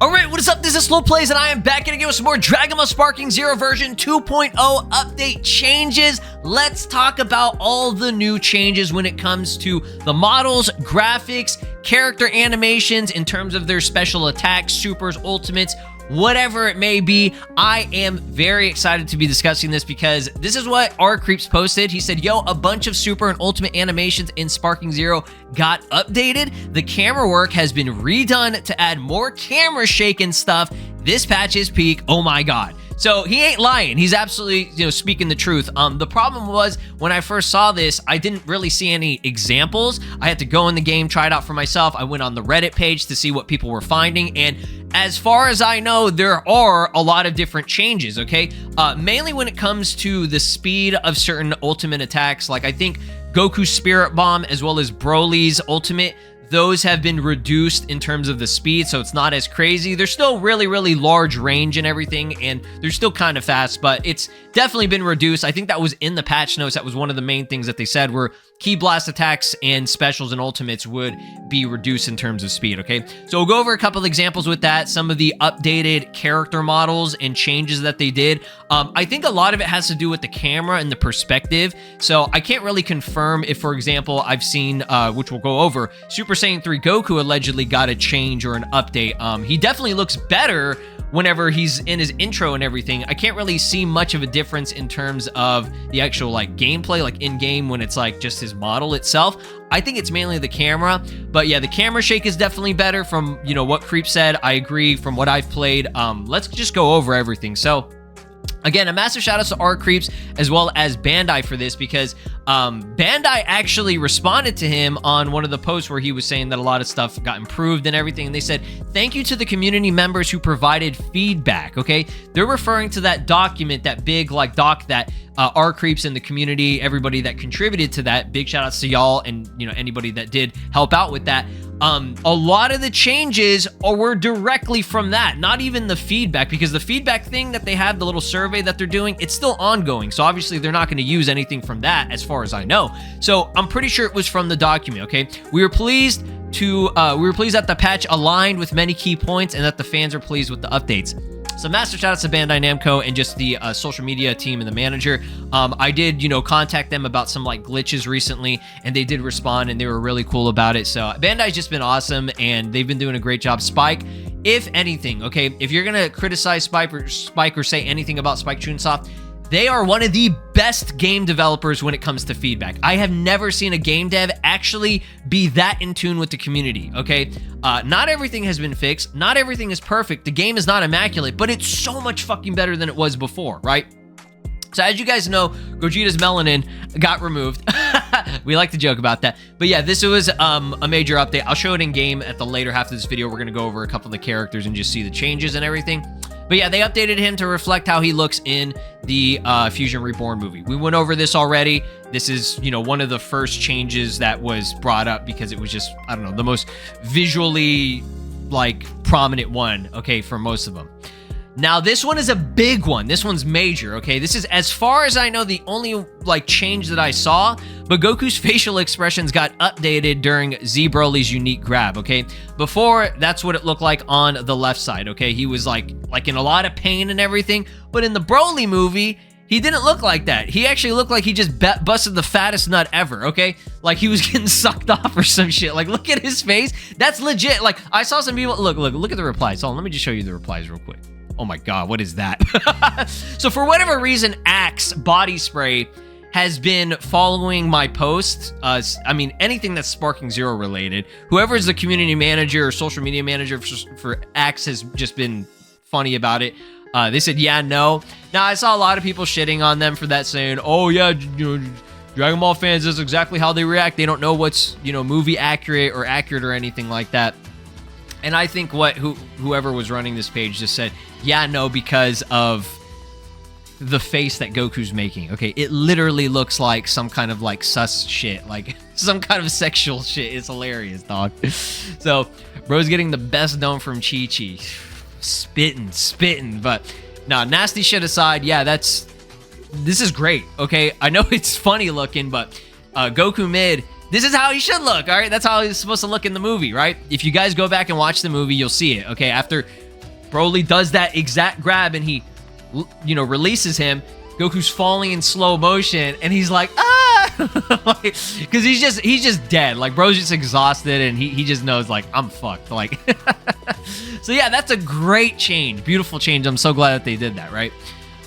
Alright, what is up? This is SLOplays, and I am back again with some more Dragon Ball Sparking Zero version 2.0 update changes. Let's talk about all the new changes when it comes to the models, graphics, character animations in terms of their special attacks, supers, ultimates, whatever it may be. I am very excited to be discussing this because this is what R-Creeps posted. He said, yo, a bunch of super and ultimate animations in Sparking Zero got updated. The camera work has been redone to add more camera shake and stuff. This patch is peak. Oh my god. So he ain't lying. He's absolutely, speaking the truth. The problem was when I first saw this, I didn't really see any examples. I had to go in the game, try it out for myself. I went on the Reddit page to see what people were finding, and as far as I know, there are a lot of different changes, okay? Mainly when it comes to the speed of certain ultimate attacks, like I think Goku's Spirit Bomb as well as Broly's ultimate, those have been reduced in terms of the speed, so it's not as crazy. There's still really large range and everything, and they're still kind of fast, but it's definitely been reduced. I think that was in the patch notes. That was one of the main things that they said, were key blast attacks and specials and ultimates would be reduced in terms of speed, okay? So we'll go over a couple of examples with that, some of the updated character models and changes that they did. I think a lot of it has to do with the camera and the perspective, so I can't really confirm if, for example, I've seen, which we'll go over, Super Saiyan 3 Goku allegedly got a change or an update. He definitely looks better whenever he's in his intro and everything. I can't really see much of a difference in terms of the actual gameplay, in-game when it's just his model itself. I think it's mainly the camera, but yeah, the camera shake is definitely better from, what Creep said. I agree from what I've played. Let's just go over everything. So again, a massive shout out to R-Creeps as well as Bandai for this, because Bandai actually responded to him on one of the posts where he was saying that a lot of stuff got improved and everything. And they said, thank you to the community members who provided feedback, okay? They're referring to that document, that big doc that R-Creeps and the community, everybody that contributed to that. Big shout outs to y'all and, anybody that did help out with that. A lot of the changes were directly from that, not even the feedback, because the feedback thing that they have, the little survey that they're doing, it's still ongoing. So obviously they're not going to use anything from that as far as I know. So I'm pretty sure it was from the document, okay? We were pleased that the patch aligned with many key points and that the fans are pleased with the updates. So massive shout outs to Bandai Namco and just the social media team and the manager. I did, contact them about some glitches recently, and they did respond, and they were really cool about it. So Bandai's just been awesome, and they've been doing a great job. Spike, if anything, okay, if you're gonna criticize Spike or say anything about Spike Chunsoft, they are one of the best game developers when it comes to feedback. I have never seen a game dev actually be that in tune with the community, okay? Not everything has been fixed. Not everything is perfect. The game is not immaculate, but it's so much fucking better than it was before, right? So as you guys know, Gogeta's melanin got removed. We like to joke about that. But yeah, this was a major update. I'll show it in game at the later half of this video. We're going to go over a couple of the characters and just see the changes and everything. But yeah, they updated him to reflect how he looks in the Fusion Reborn movie. We went over this already. This is, one of the first changes that was brought up because it was just, I don't know, the most visually, prominent one, okay, for most of them. Now, this one is a big one. This one's major, okay? This is, as far as I know, the only, change that I saw, but Goku's facial expressions got updated during Z Broly's unique grab, okay? Before, that's what it looked like on the left side, okay? He was, like in a lot of pain and everything, but in the Broly movie, he didn't look like that. He actually looked like he just busted the fattest nut ever, okay? Like he was getting sucked off or some shit. Look at his face. That's legit. I saw some people, look at the replies. Hold on, let me just show you the replies real quick. Oh my god, what is that? So for whatever reason, Axe Body Spray has been following my posts. I mean, anything that's Sparking Zero related. Whoever is the community manager or social media manager for Axe has just been funny about it. They said, yeah, no. Now, I saw a lot of people shitting on them for that, saying, oh yeah, Dragon Ball fans, this is exactly how they react. They don't know what's, movie accurate or anything like that. And I think whoever was running this page just said, yeah, no, because of the face that Goku's making. Okay, it literally looks like some kind of sus shit, some kind of sexual shit. It's hilarious, dog. So, bro's getting the best known from Chi-Chi. Spitting, but no, nasty shit aside, yeah, this is great, okay? I know it's funny looking, but Goku mid, This is how he should look, all right? That's how he's supposed to look in the movie, right? If you guys go back and watch the movie, you'll see it, okay? After Broly does that exact grab and he, you know, releases him, Goku's falling in slow motion, and he's like, ah! Because he's just dead. Like, bro's just exhausted, and he just knows, like, I'm fucked. Like, so yeah, that's a great change. Beautiful change. I'm so glad that they did that, right?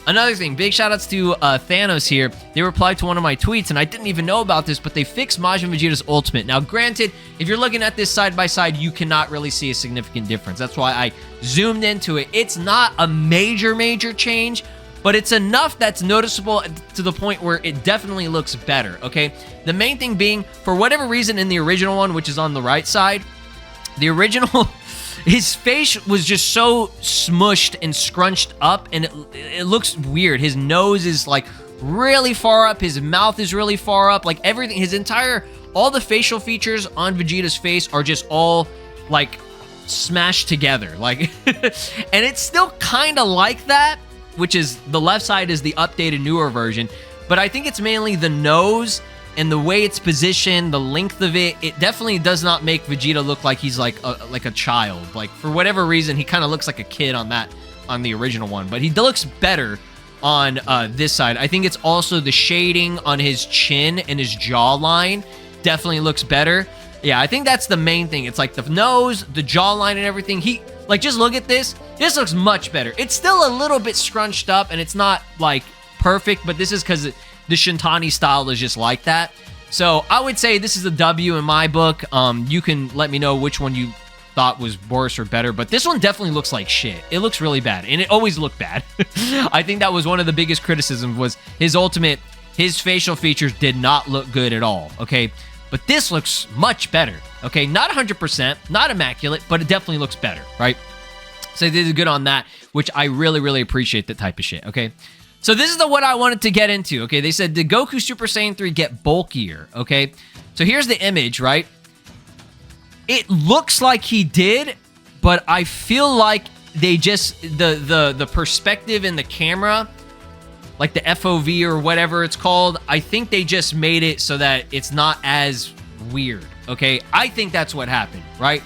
Another thing, big shoutouts to Thanos here. They replied to one of my tweets, and I didn't even know about this, but they fixed Majin Vegeta's ultimate. Now, granted, if you're looking at this side by side, you cannot really see a significant difference. That's why I zoomed into it. It's not a major change, but it's enough that's noticeable to the point where it definitely looks better, okay? The main thing being, for whatever reason in the original one, which is on the right side, the original, his face was just so smushed and scrunched up, and it looks weird. His nose is like really far up, his mouth is really far up, like everything, all the facial features on Vegeta's face are just all like smashed together, like, and it's still kind of like that, which is the left side is the updated newer version, but I think it's mainly the nose and the way it's positioned, the length of it. It definitely does not make Vegeta look like he's like a child. Like, for whatever reason, he kind of looks like a kid on the original one, but he looks better on this side. I think it's also the shading on his chin and his jawline definitely looks better. Yeah, I think that's the main thing. It's like the nose, the jawline, and everything. Like, just look at this. This looks much better. It's still a little bit scrunched up, and it's not, like, perfect, but this is because the Shintani style is just like that. So I would say this is a W in my book. You can let me know which one you thought was worse or better, but this one definitely looks like shit. It looks really bad, and it always looked bad. I think that was one of the biggest criticisms, was his ultimate, his facial features did not look good at all, okay? But this looks much better, okay? Not 100%, not immaculate, but it definitely looks better, right? So they did good on that, which I really appreciate that type of shit, okay? So this is what I wanted to get into, okay? They said, did Goku Super Saiyan 3 get bulkier, okay? So here's the image, right? It looks like he did, but I feel like they just, the perspective in the camera, like the FOV or whatever it's called, I think they just made it so that it's not as weird, okay? I think that's what happened, right?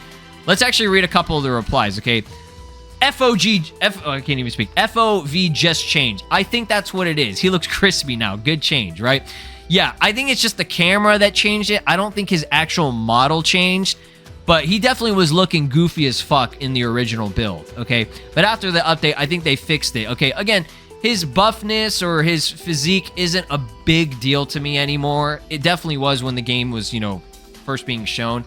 Let's actually read a couple of the replies, okay? I can't even speak. FOV just changed. I think that's what it is. He looks crispy now. Good change, right? Yeah, I think it's just the camera that changed it. I don't think his actual model changed, but he definitely was looking goofy as fuck in the original build, okay? But after the update, I think they fixed it, okay? Again, his buffness or his physique isn't a big deal to me anymore. It definitely was when the game was, you know, first being shown.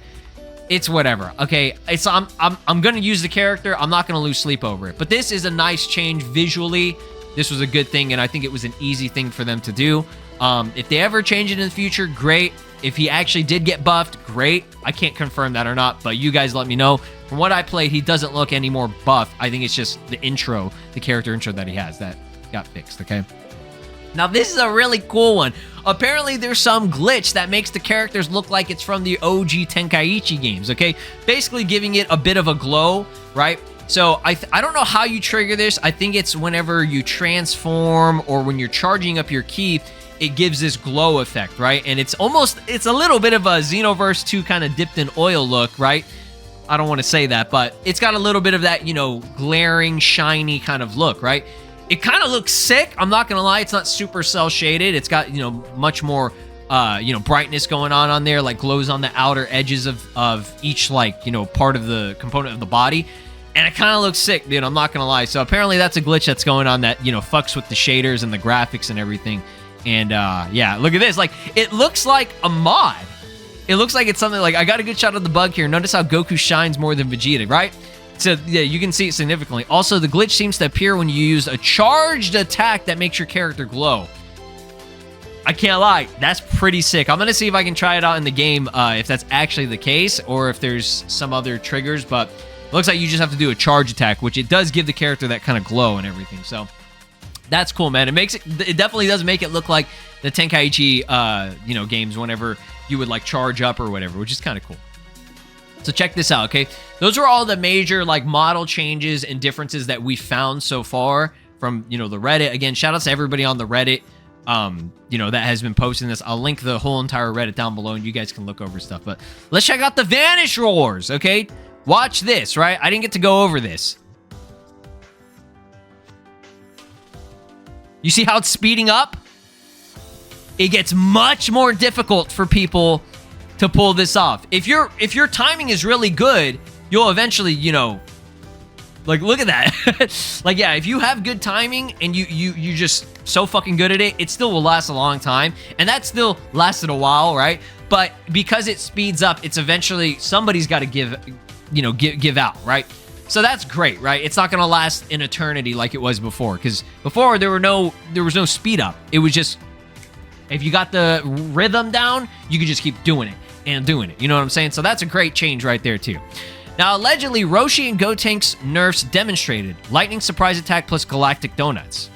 It's whatever, okay? I'm gonna use the character. I'm not gonna lose sleep over it. But this is a nice change visually. This was a good thing, and I think it was an easy thing for them to do. If they ever change it in the future, great. If he actually did get buffed, great. I can't confirm that or not, but you guys let me know. From what I played, he doesn't look any more buff. I think it's just the intro, the character intro that he has that got fixed, okay? Now, this is a really cool one. Apparently, there's some glitch that makes the characters look like it's from the OG Tenkaichi games, okay? Basically giving it a bit of a glow, right? So, I don't know how you trigger this. I think it's whenever you transform or when you're charging up your ki, it gives this glow effect, right? And it's a little bit of a Xenoverse 2 kind of dipped in oil look, right? I don't want to say that, but it's got a little bit of that, you know, glaring, shiny kind of look, right? It kind of looks sick. I'm not going to lie. It's not super cell shaded. It's got, you know, much more, you know, brightness going on there, like glows on the outer edges of each, like, you know, part of the component of the body. And it kind of looks sick, dude. I'm not going to lie. So apparently that's a glitch that's going on that, you know, fucks with the shaders and the graphics and everything. And yeah, look at this. Like, it looks like a mod. It looks like it's something like, I got a good shot of the bug here. Notice how Goku shines more than Vegeta, right? So, yeah, you can see it significantly. Also, the glitch seems to appear when you use a charged attack that makes your character glow. I can't lie. That's pretty sick. I'm going to see if I can try it out in the game, if that's actually the case, or if there's some other triggers, but it looks like you just have to do a charge attack, which it does give the character that kind of glow and everything. So, that's cool, man. It definitely does make it look like the Tenkaichi, you know, games whenever you would, like, charge up or whatever, which is kind of cool. So check this out, okay? Those are all the major, like, model changes and differences that we found so far from, you know, the Reddit. Again, shout out to everybody on the Reddit. you know, that has been posting this. I'll link the whole entire Reddit down below, and you guys can look over stuff. But let's check out the Vanish roars, okay? Watch this, right? I didn't get to go over this. You see how it's speeding up? It gets much more difficult for people to pull this off. If your timing is really good, you'll eventually, you know, like, look at that. Like, yeah, if you have good timing and you just so fucking good at it, it still will last a long time. And that still lasted a while, right? But because it speeds up, it's eventually, somebody's got to give out, right? So that's great, right? It's not going to last an eternity like it was before, because before there was no speed up. It was just, if you got the rhythm down, you could just keep doing it and doing it. You know what I'm saying? So that's a great change right there too. Now, allegedly, Roshi and Gotank's nerfs demonstrated lightning surprise attack plus galactic donuts.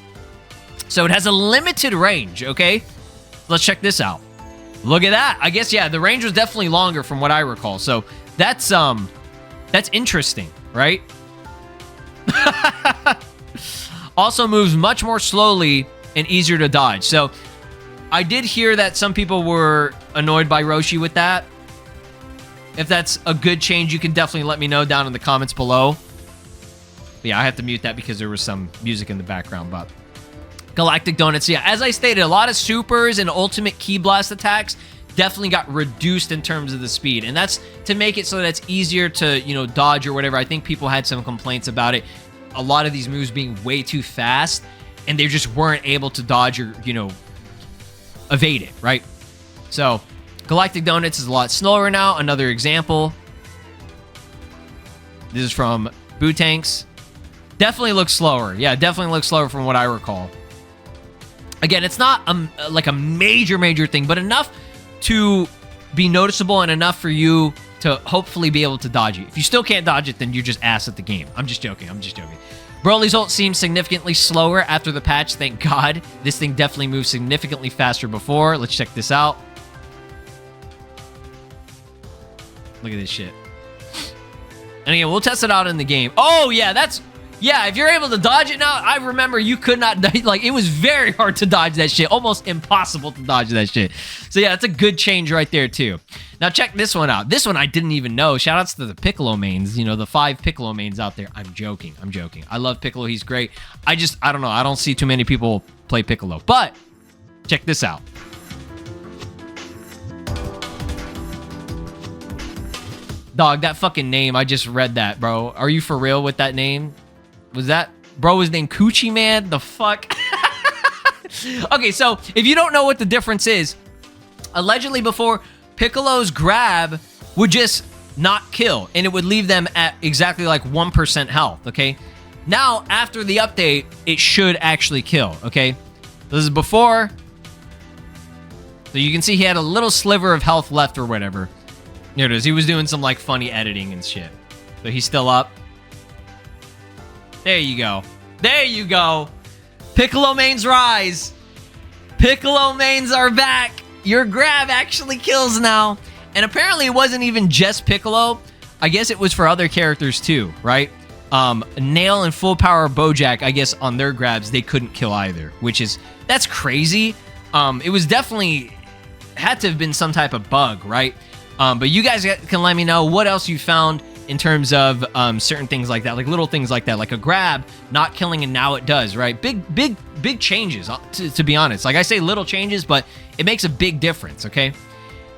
So it has a limited range, okay? Let's check this out. Look at that. I guess, yeah, the range was definitely longer from what I recall. So that's interesting, right? Also moves much more slowly and easier to dodge. So I did hear that some people were annoyed by Roshi with that. If that's a good change, you can definitely let me know down in the comments below. But yeah, I have to mute that because there was some music in the background. But Galactic Donuts, yeah, as I stated, a lot of supers and ultimate Ki Blast attacks definitely got reduced in terms of the speed. And that's to make it so that it's easier to, you know, dodge or whatever. I think people had some complaints about it. A lot of these moves being way too fast, and they just weren't able to dodge or, you know, evade it, right? So Galactic Donuts is a lot slower now. Another example. This is from Bootanks. Definitely looks slower. Yeah, definitely looks slower from what I recall. Again, it's not like a major thing, but enough to be noticeable and enough for you to hopefully be able to dodge it. If you still can't dodge it, then you're just ass at the game. I'm just joking. Broly's ult seems significantly slower after the patch, thank God. This thing definitely moves significantly faster before. Let's check this out. Look at this shit. And again, we'll test it out in the game. Oh, yeah, yeah, if you're able to dodge it now, I remember you could not, like, it was very hard to dodge that shit. Almost impossible to dodge that shit. So, yeah, it's a good change right there, too. Now, check this one out. This one I didn't even know. Shoutouts to the Piccolo mains, you know, the 5 Piccolo mains out there. I'm joking. I love Piccolo. He's great. I don't know. I don't see too many people play Piccolo. But, check this out. Dog, that fucking name, I just read that, bro. Are you for real with that name? Was that... Bro was named Coochie Man? The fuck? Okay, so, if you don't know what the difference is, allegedly before, Piccolo's grab would just not kill, and it would leave them at exactly like 1% health, okay? Now, after the update, it should actually kill, okay? This is before. So you can see he had a little sliver of health left or whatever. There it is. He was doing some, like, funny editing and shit. So he's still up. There you go. There you go. Piccolo mains rise. Piccolo mains are back. Your grab actually kills now. And apparently it wasn't even just Piccolo. I guess it was for other characters too, right? Nail and Full Power Bojack, I guess on their grabs, they couldn't kill either. That's crazy. It was definitely... had to have been some type of bug, right? But you guys can let me know what else you found in terms of certain things like that, like little things like that, like a grab not killing and now it does, right? Big changes, to be honest. Like I say, little changes, but it makes a big difference, okay?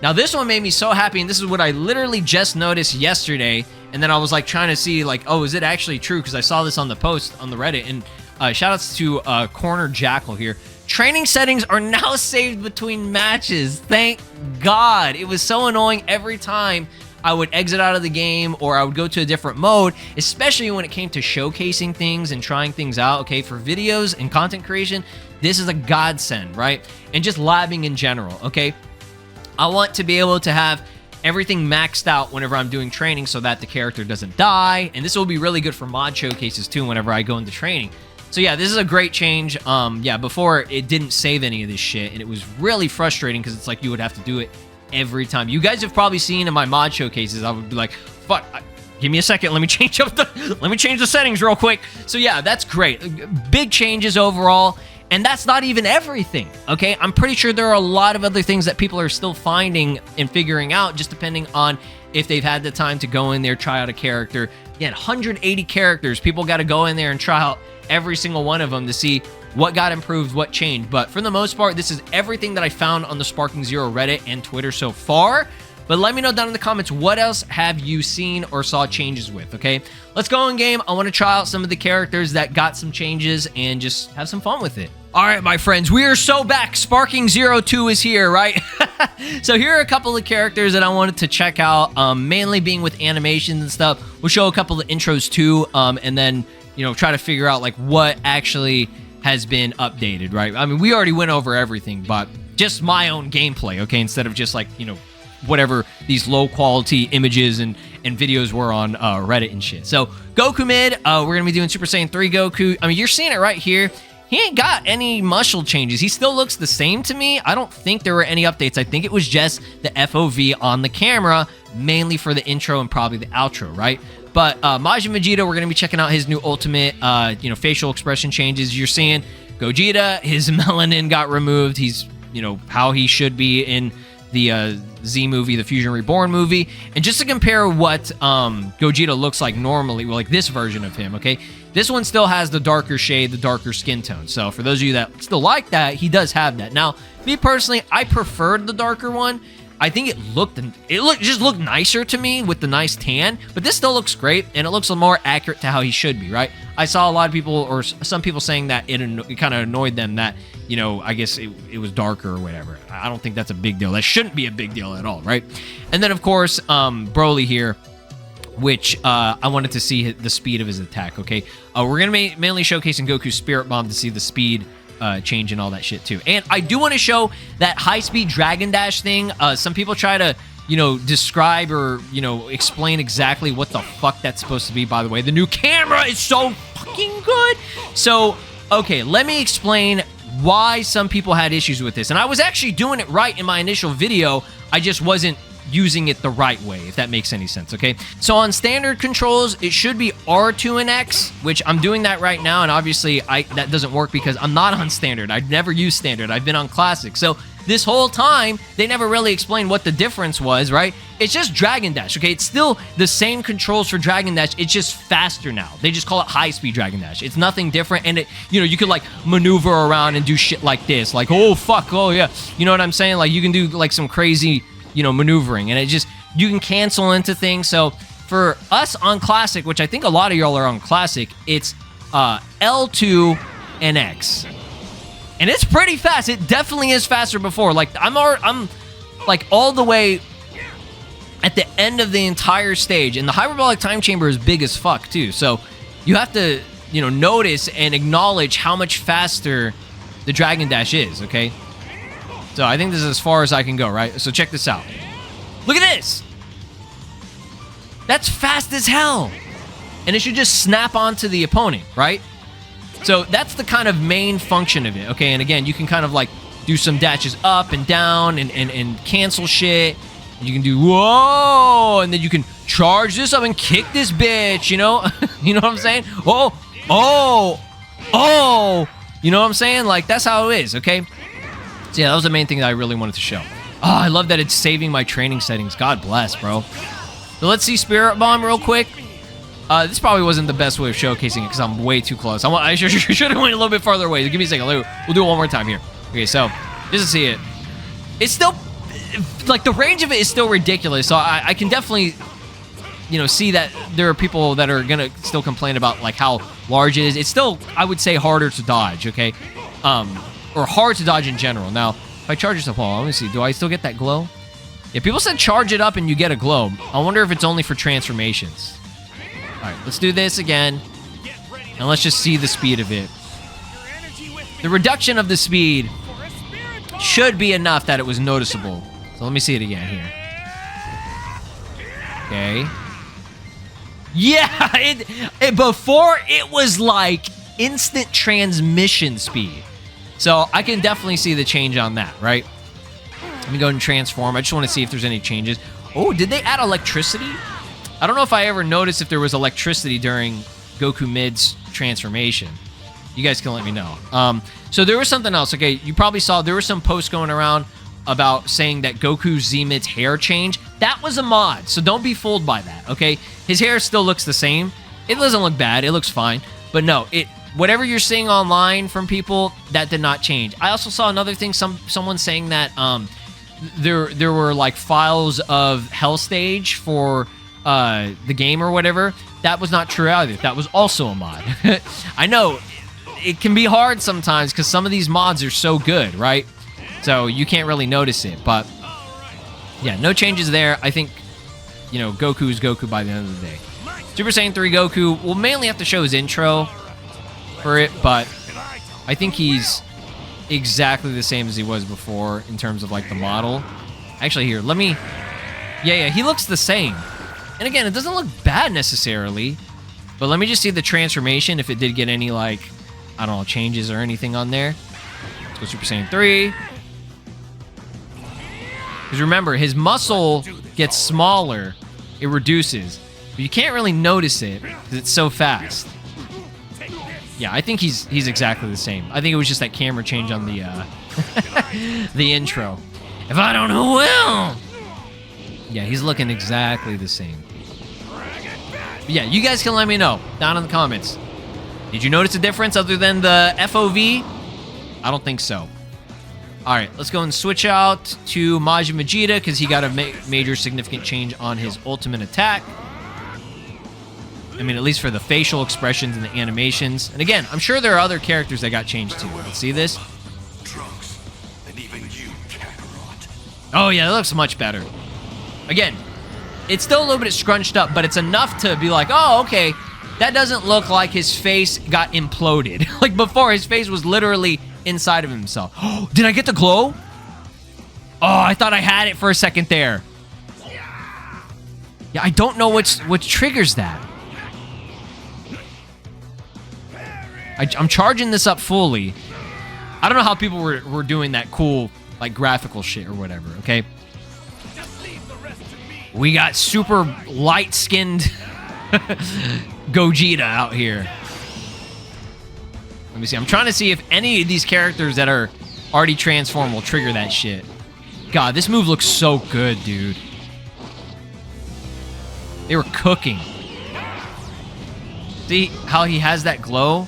Now this one made me so happy, and this is what I literally just noticed yesterday, and then I was like trying to see like, oh, is it actually true? Because I saw this on the post on the Reddit, and shoutouts to Corner Jackal here. Training settings are now saved between matches. Thank God. It was so annoying every time I would exit out of the game or I would go to a different mode, especially when it came to showcasing things and trying things out, okay? For videos and content creation, this is a godsend, right? And just labbing in general, okay? I want to be able to have everything maxed out whenever I'm doing training so that the character doesn't die. And this will be really good for mod showcases too whenever I go into training. So yeah, this is a great change. Yeah, before it didn't save any of this shit, and it was really frustrating because it's like you would have to do it every time. You guys have probably seen in my mod showcases, I would be like, fuck, give me a second, let me change the settings real quick. So yeah, that's great. Big changes overall, And that's not even everything, okay? I'm pretty sure there are a lot of other things that people are still finding and figuring out, just depending on if they've had the time to go in there, try out a character. Again, 180 characters. People got to go in there and try out every single one of them to see what got improved, what changed. But for the most part, this is everything that I found on the Sparking Zero Reddit and Twitter so far. But let me know down in the comments, what else have you seen or saw changes with, okay? Let's go in game. I want to try out some of the characters that got some changes and just have some fun with it. All right, my friends, we are so back. Sparking 02 is here, right? So here are a couple of characters that I wanted to check out, mainly being with animations and stuff. We'll show a couple of intros too, and then, you know, try to figure out like what actually has been updated, right? I mean, we already went over everything, but just my own gameplay, okay? Instead of just like, you know, whatever these low quality images and videos were on Reddit and shit. So Goku mid, we're gonna be doing Super Saiyan 3 Goku. I mean, you're seeing it right here. He ain't got any muscle changes. He still looks the same to me. I don't think there were any updates. I think it was just the FOV on the camera, mainly for the intro and probably the outro, right? But Majin Vegeta, we're gonna be checking out his new ultimate, you know, facial expression changes. You're seeing Gogeta, his melanin got removed. He's, you know, how he should be in the Z movie, the Fusion Reborn movie. And just to compare what Gogeta looks like normally, well, like this version of him, okay? This one still has the darker shade, the darker skin tone. So for those of you that still like that, he does have that. Now, me personally, I preferred the darker one. I think it just looked nicer to me with the nice tan, but this still looks great, and it looks more accurate to how he should be, right? I saw a lot of people, or some people saying that it kind of annoyed them that, you know, I guess it was darker or whatever. I don't think that's a big deal. That shouldn't be a big deal at all, right? And then, of course, Broly here, which I wanted to see the speed of his attack, okay? We're going to mainly showcasing Goku's Spirit Bomb to see the speed change and all that shit too. And I do want to show that high-speed Dragon Dash thing. Some people try to, you know, describe or, you know, explain exactly what the fuck that's supposed to be, by the way. The new camera is so fucking good. So, okay, let me explain why some people had issues with this. And I was actually doing it right in my initial video. I just wasn't using it the right way, if that makes any sense, okay? So on standard controls, it should be R2 and X, which I'm doing that right now, and obviously that doesn't work because I'm not on standard. I've never used standard. I've been on classic. So this whole time, they never really explained what the difference was, right? It's just Dragon Dash, okay? It's still the same controls for Dragon Dash. It's just faster now. They just call it high-speed Dragon Dash. It's nothing different, and it, you know, you could like maneuver around and do shit like this, like, oh, fuck, oh, yeah. You know what I'm saying? Like, you can do like some crazy, you know, maneuvering, and it just, you can cancel into things. So for us on classic, which I think a lot of y'all are on classic, it's L2 and X, and it's pretty fast. It definitely is faster before. Like I'm like all the way at the end of the entire stage, and the hyperbolic time chamber is big as fuck too. So you have to, you know, notice and acknowledge how much faster the Dragon Dash is, okay? So I think this is as far as I can go, right? So check this out. Look at this. That's fast as hell. And it should just snap onto the opponent, right? So that's the kind of main function of it, okay? And again, you can kind of like do some dashes up and down and cancel shit. You can do, whoa, and then you can charge this up and kick this bitch, you know? You know what I'm saying? Oh, oh, oh. You know what I'm saying? Like, that's how it is, okay? So yeah, that was the main thing that I really wanted to show. Oh, I love that it's saving my training settings. God bless, bro. So let's see Spirit Bomb real quick. This probably wasn't the best way of showcasing it because I'm way too close. I should have went a little bit farther away. Give me a second. We'll do it one more time here. Okay, so just to see it. It's still, like, the range of it is still ridiculous. So I can definitely, you know, see that there are people that are going to still complain about, like, how large it is. It's still, I would say, harder to dodge, okay? Or hard to dodge in general. Now, if I charge this up, let me see. Do I still get that glow? Yeah, people said charge it up and you get a glow. I wonder if it's only for transformations. All right, let's do this again. And let's just see the speed of it. The reduction of the speed should be enough that it was noticeable. So let me see it again here. Okay. Yeah, before it was like instant transmission speed. So I can definitely see the change on that, right? Let me go and transform. I just want to see if there's any changes. Oh, did they add electricity? I don't know if I ever noticed if there was electricity during Goku Mid's transformation. You guys can let me know. So there was something else. Okay, you probably saw there were some posts going around about saying that Goku's Zenith's hair changed. That was a mod, so don't be fooled by that, okay? His hair still looks the same. It doesn't look bad. It looks fine. But no, whatever you're seeing online from people, that did not change. I also saw another thing, someone saying that there were like files of Hell Stage for the game or whatever. That was not true either. That was also a mod. I know it can be hard sometimes because some of these mods are so good, right? So you can't really notice it, but yeah, no changes there. I think, you know, Goku is Goku by the end of the day. Super Saiyan 3 Goku, we'll mainly have to show his intro for it, but I think he's exactly the same as he was before in terms of like the model. Actually, here, let me... Yeah, he looks the same. And again, it doesn't look bad necessarily, but let me just see the transformation if it did get any, like, I don't know, changes or anything on there. Let's go Super Saiyan 3. Because remember, his muscle gets smaller, it reduces. But you can't really notice it because it's so fast. Yeah, I think he's exactly the same. I think it was just that camera change on the the intro. If I don't, who will? Yeah, he's looking exactly the same. But yeah, you guys can let me know down in the comments. Did you notice a difference other than the FOV? I don't think so. All right, let's go and switch out to Majin Vegeta because he got a major significant change on his ultimate attack. I mean, at least for the facial expressions and the animations. And again, I'm sure there are other characters that got changed too. Let's see this. Trunks, and even you, Kakarot. Oh yeah, it looks much better. Again, it's still a little bit scrunched up, but it's enough to be like, oh, okay, that doesn't look like his face got imploded. Like before, his face was literally inside of himself. Oh, did I get the glow? Oh, I thought I had it for a second there. Yeah, I don't know what triggers that. I'm charging this up fully. I don't know how people were doing that cool, like, graphical shit or whatever, okay? We got super light-skinned Gogeta out here. Let me see. I'm trying to see if any of these characters that are already transformed will trigger that shit. God, this move looks so good, dude. They were cooking. See how he has that glow?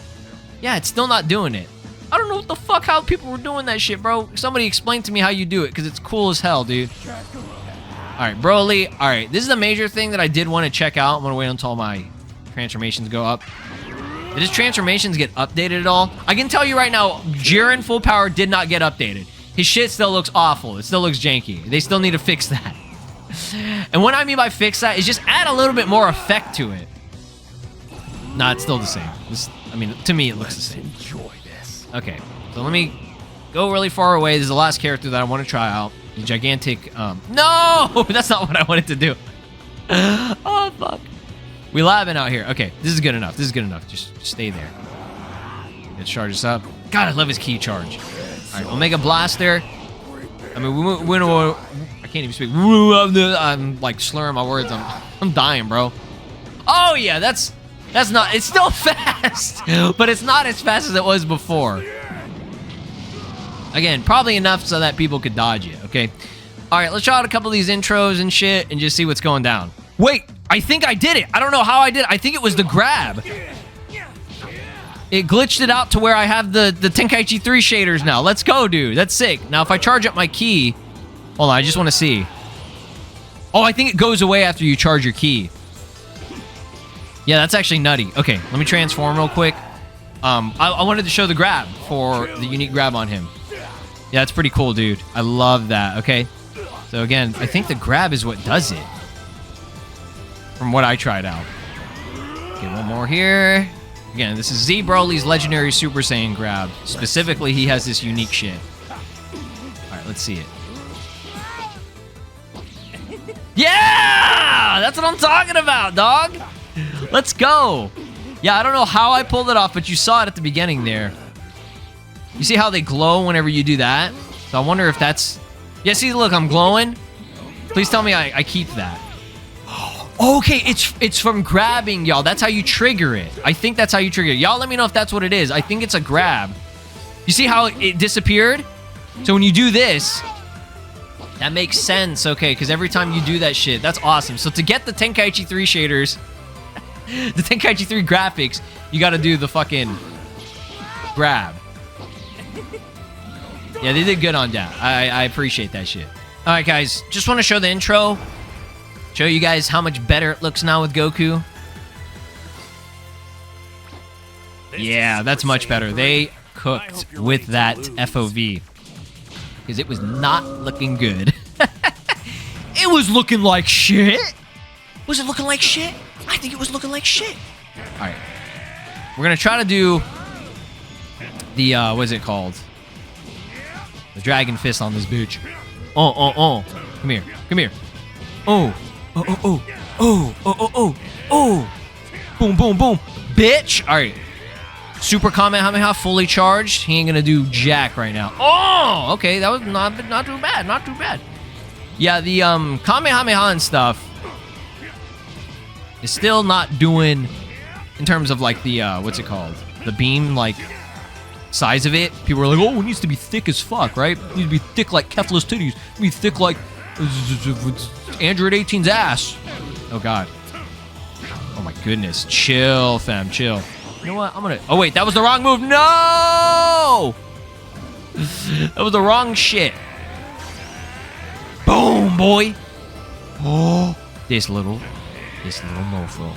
Yeah, it's still not doing it. I don't know what the fuck how people were doing that shit, bro. Somebody explain to me how you do it, because it's cool as hell, dude. Alright, Broly. Alright, this is a major thing that I did want to check out. I'm going to wait until my transformations go up. Did his transformations get updated at all? I can tell you right now, Jiren Full Power did not get updated. His shit still looks awful. It still looks janky. They still need to fix that. And what I mean by fix that is just add a little bit more effect to it. Nah, it's still the same. I mean, to me, it looks the same. Enjoy this. Okay, so let me go really far away. This is the last character that I want to try out. The gigantic, no! That's not what I wanted to do. Oh, fuck. We labbing out here. Okay, this is good enough. This is good enough. Just stay there. Let's charge this up. God, I love his key charge. All right, Omega Blaster. I mean, I can't even speak. I'm like slurring my words. I'm dying, bro. Oh yeah, that's not. It's still fast, but it's not as fast as it was before. Again, probably enough so that people could dodge it. Okay. All right, let's try out a couple of these intros and shit, and just see what's going down. Wait, I think I did it. I don't know how I did it. I think it was the grab. It glitched it out to where I have the Tenkaichi 3 shaders now. Let's go, dude. That's sick. Now, if I charge up my key... Hold on, I just want to see. Oh, I think it goes away after you charge your key. Yeah, that's actually nutty. Okay, let me transform real quick. I wanted to show the grab for the unique grab on him. Yeah, that's pretty cool, dude. I love that. Okay. So, again, I think the grab is what does it. From what I tried out. Okay, one more here. Again, this is Z Broly's legendary Super Saiyan grab. Specifically, he has this unique shit. Alright, let's see it. Yeah! That's what I'm talking about, dog! Let's go! Yeah, I don't know how I pulled it off, but you saw it at the beginning there. You see how they glow whenever you do that? So I wonder if that's... Yeah, see, look, I'm glowing. Please tell me I keep that. Okay, it's from grabbing, y'all. That's how you trigger it. I think that's how you trigger it. Y'all let me know if that's what it is. I think it's a grab. You see how it disappeared? So when you do this, that makes sense, okay, because every time you do that shit, that's awesome. So to get the Tenkaichi 3 shaders, the Tenkaichi 3 graphics, you got to do the fucking grab. Yeah, they did good on that. I appreciate that shit. All right, guys, just want to show the intro. Show you guys how much better it looks now with Goku. Yeah, that's much better. They cooked with that FOV. Because it was not looking good. It was looking like shit. Was it looking like shit? I think it was looking like shit. Alright. We're going to try to do the, what is it called? The Dragon Fist on this bitch. Come here. Come here. Oh. Boom, boom, boom. Bitch. Alright. Super Kamehameha fully charged. He ain't gonna do jack right now. Oh, okay. That was not too bad. Not too bad. Yeah, the Kamehameha and stuff is still not doing in terms of like the what's it called? The beam like size of it. People are like, oh, it needs to be thick as fuck, right? It needs to be thick like Kefla's titties. It needs to be thick like Android 18's ass. Oh god. Oh my goodness. Chill, fam, chill. You know what? I'm gonna... Oh, wait. That was the wrong move. No! That was the wrong shit. Boom, boy. Oh. This little mofo.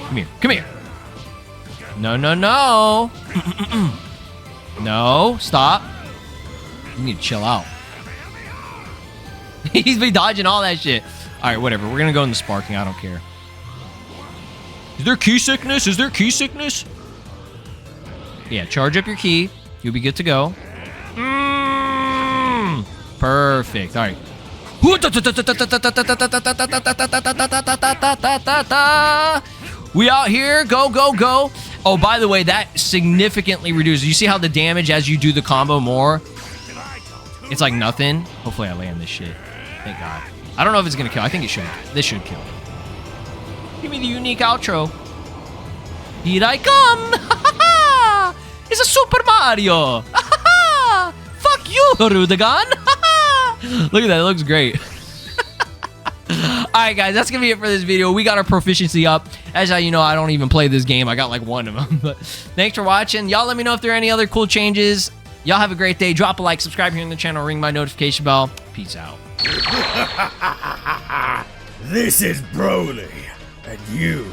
Come here. Come here. No, no, no. No. Stop. You need to chill out. He's been dodging all that shit. All right, whatever. We're gonna go in the sparking. I don't care. Is there key sickness? Is there key sickness? Yeah, charge up your key. You'll be good to go. Perfect. All right. We out here. Go, go, go. Oh, by the way, that significantly reduces. You see how the damage as you do the combo more? It's like nothing. Hopefully I land this shit. Thank God. I don't know if it's going to kill. I think it should. This should kill. Give me the unique outro. Here I come! It's a Super Mario! Fuck you, Rudigan! Look at that, it looks great. Alright guys, that's gonna be it for this video. We got our proficiency up. As you know, I don't even play this game. I got like one of them. But thanks for watching. Y'all let me know if there are any other cool changes. Y'all have a great day. Drop a like, subscribe here on the channel, ring my notification bell. Peace out. This is Broly. And you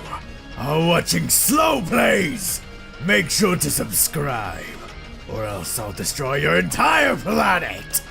are watching SLOplays! Make sure to subscribe, or else I'll destroy your entire planet!